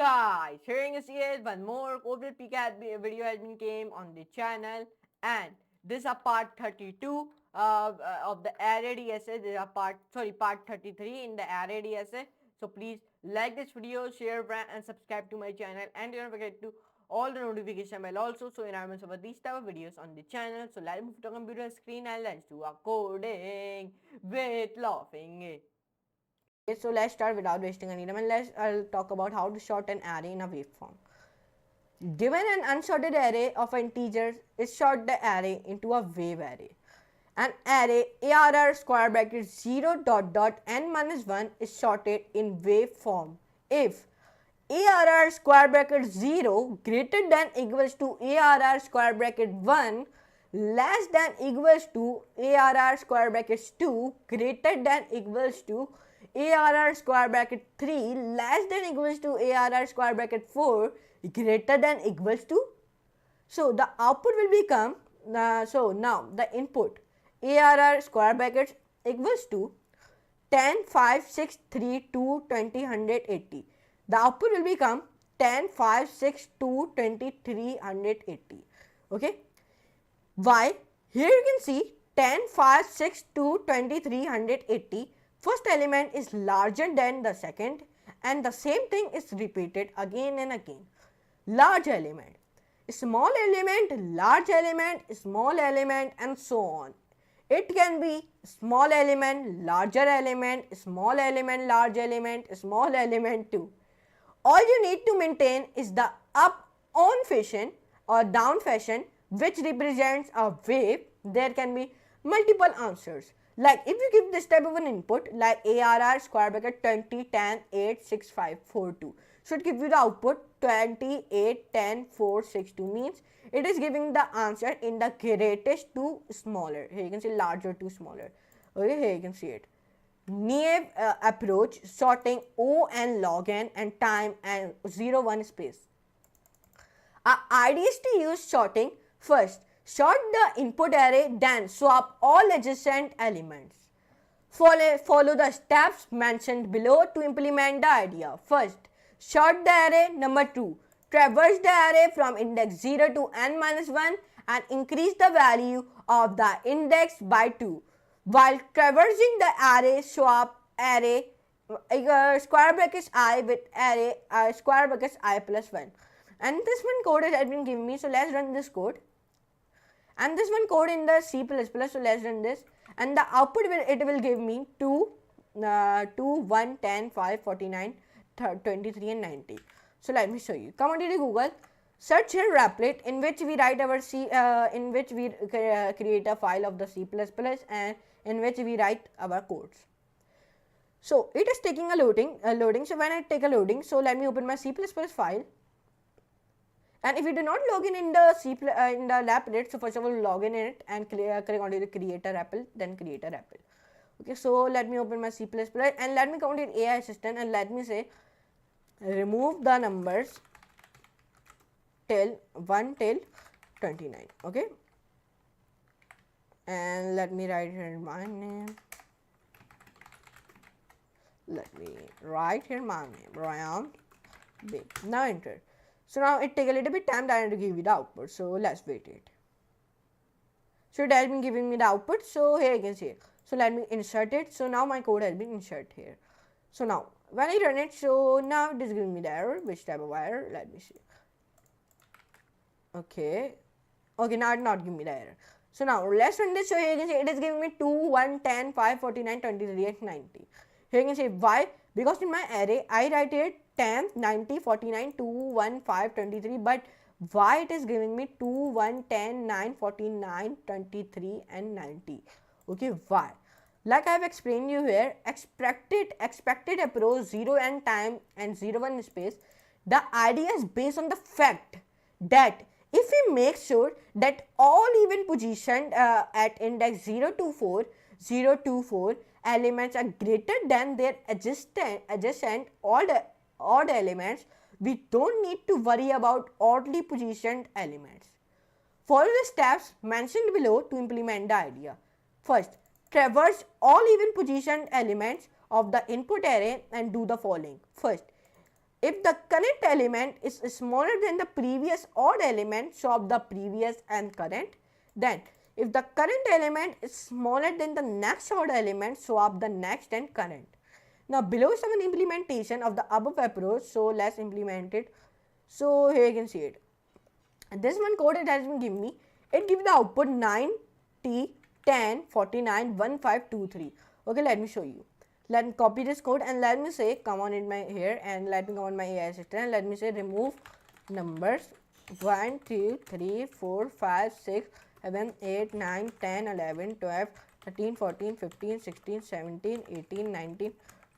guys, hearing is here, one more code with PCAT video has been came on the channel, and this is a part 32 of the array DSA. This is a part 33 in the array DSA. So please like this video, share and subscribe to my channel, and don't forget to all the notification bell also, so you never miss about these type of videos on the channel. So let's move to the computer screen and let's do a coding with laughing. Okay, so let's start without wasting any time, and I'll talk about how to sort an array in a waveform. Given an unsorted array of integers, is sort the array into a wave array. An array arr square bracket 0 dot dot n minus 1 is sorted in waveform if arr square bracket 0 greater than equals to arr square bracket 1 less than equals to arr square bracket 2 greater than equals to arr square bracket 3 less than equals to arr square bracket 4 greater than equals to. So the output will become, so now the input arr square brackets equals to 10, 5, 6, 3, 2, 20, 180. The output will become 10, 5, 6, 2, 20, 380. Okay. Why? Here you can see 10, 5, 6, 2, 20, 380. First element is larger than the second, and the same thing is repeated again and again. Large element, small element, large element, small element, and so on. It can be small element, larger element, small element, large element, small element too. All you need to maintain is the up on fashion or down fashion, which represents a wave. There can be multiple answers. Like if you give this type of an input like arr square bracket 20, 10, 8, 6, 5, 4, 2. So it gives you the output 20, 8, 10, 4, 6, 2 means it is giving the answer in the greatest to smaller. Here you can see larger to smaller. Okay, here you can see it. Naive approach sorting O and log n and time and 0, 1 space. Our idea is to use sorting. First, sort the input array, then swap all adjacent elements. Follow the steps mentioned below to implement the idea. First, sort the array. Number 2, traverse the array from index 0 to n minus 1 and increase the value of the index by 2. While traversing the array, swap array square brackets I with array square brackets I plus 1. And this one code has been given me, so let's run this code. And this one code in the C++, so let's run this. And the output will give me 2, 1, 10, 5, 49, 23 and 90. So let me show you. Come on to the Google, search here Replit, in which we write our in which we create a file of the C++ and in which we write our codes. So it is taking a loading. So when I take a loading, so let me open my C++ file. And if you do not log in the in the Replit, so first of all log in it and click on the create a REPL, then create a REPL. Okay, so let me open my C++ and let me come to AI assistant and let me say remove the numbers till 1 till 29. Okay, and let me write here my name. Let me write here my name, Ryan B. Now enter. So now it take a little bit time to give you the output. So let's wait it. So it has been giving me the output. So here you can see it. So let me insert it. So now my code has been inserted here. So now when I run it, so now it is giving me the error. Which type of error? Let me see. Okay. Okay, now it not giving me the error. So now let's run this. So here you can see it is giving me 2, 1, 10, 5, 49, 23 and 90. Here you can see why? Because in my array I write it 10, 90, 49, 2, 1, 5, 23, but why it is giving me 2, 1, 10, 9, 49, 23 and 90. Okay, why? Like I have explained you here, expected approach 0 and time and 0, 1 space. The idea is based on the fact that if we make sure that all even positioned at index 0 to 4 elements are greater than their adjacent odd elements, we don't need to worry about oddly positioned elements. Follow the steps mentioned below to implement the idea. First, traverse all even positioned elements of the input array and do the following. First, If the current element is smaller than the previous odd element, swap the previous and current. Then if the current element is smaller than the next odd element, swap the next and current. Now below is an implementation of the above approach, so let's implement it. So here you can see it. This one code it has been given me. It gives the output 90, 10, 49, 1523. Okay, let me show you. Let me copy this code and let me say come on in my here and let me come on my AI assistant and let me say remove numbers 1, 2, 3, 4, 5, 6, 7, 8, 9, 10, 11, 12, 13, 14, 15, 16, 17, 18, 19,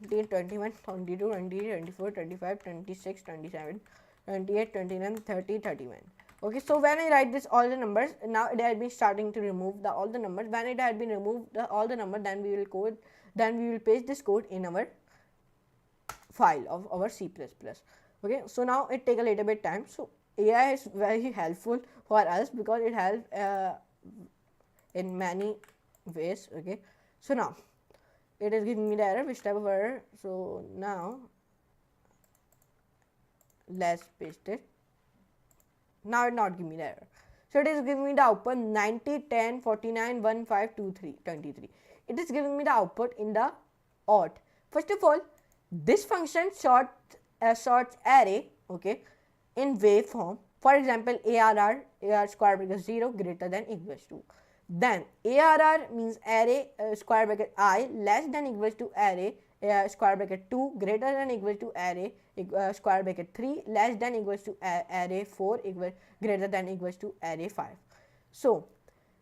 20, 21, 22, 23, 24, 25, 26, 27, 28, 29, 30, 31. Okay, so when I write this all the numbers, now it has been starting to remove the all the numbers. When it has been removed all the numbers, then we will paste this code in our file of our C++. Okay, so now it take a little bit time. So AI is very helpful for us because it helps in many ways. Okay, so now it is giving me the error, which type of error. So now let's paste it. Now it not give me the error. So it is giving me the output 90, 10, 49, 1523, 23. It is giving me the output in the odd. First of all, this function sorts array, okay, in waveform. For example, ARR square bracket 0 greater than equals to. Then ARR means array square bracket I less than equals to array square bracket 2 greater than equals to array square bracket 3 less than equals to array 4 greater than equals to array 5. So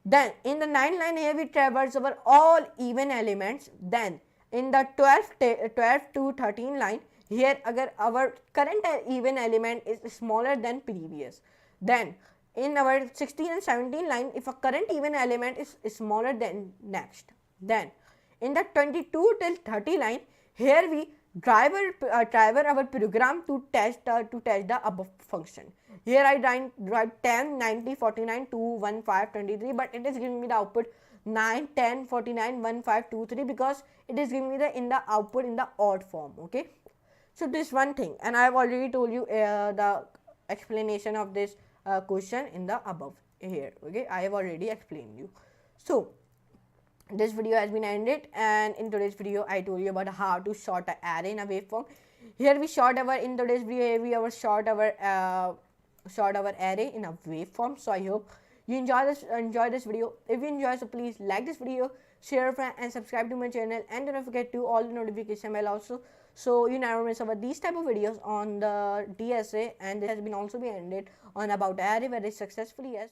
then in the 9th line here we traverse over all even elements. Then in the 12 to 13 line here agar our current even element is smaller than previous. Then in our 16 and 17 line if a current even element is smaller than next. Then in the 22 till 30 line here we drive our program to test the above function. Here I write 10, 90, 49, 2, 1, 5, 23, but it is giving me the output 9, 10, 49, 1, 5, 2, 3 because it is giving me the output in the odd form. Okay, so this one thing, and I have already told you the explanation of this question in the above here. Okay, I have already explained you. So this video has been ended, and in today's video I told you about how to sort an array in a waveform. Here we sort our in today's video we sort our array in a waveform. So I hope you enjoy this video. If you enjoy, so please like this video, share and subscribe to my channel, and don't forget to all the notification bell also, so you never miss about these type of videos on the DSA. And this has been also been ended on about array very successfully. Yes.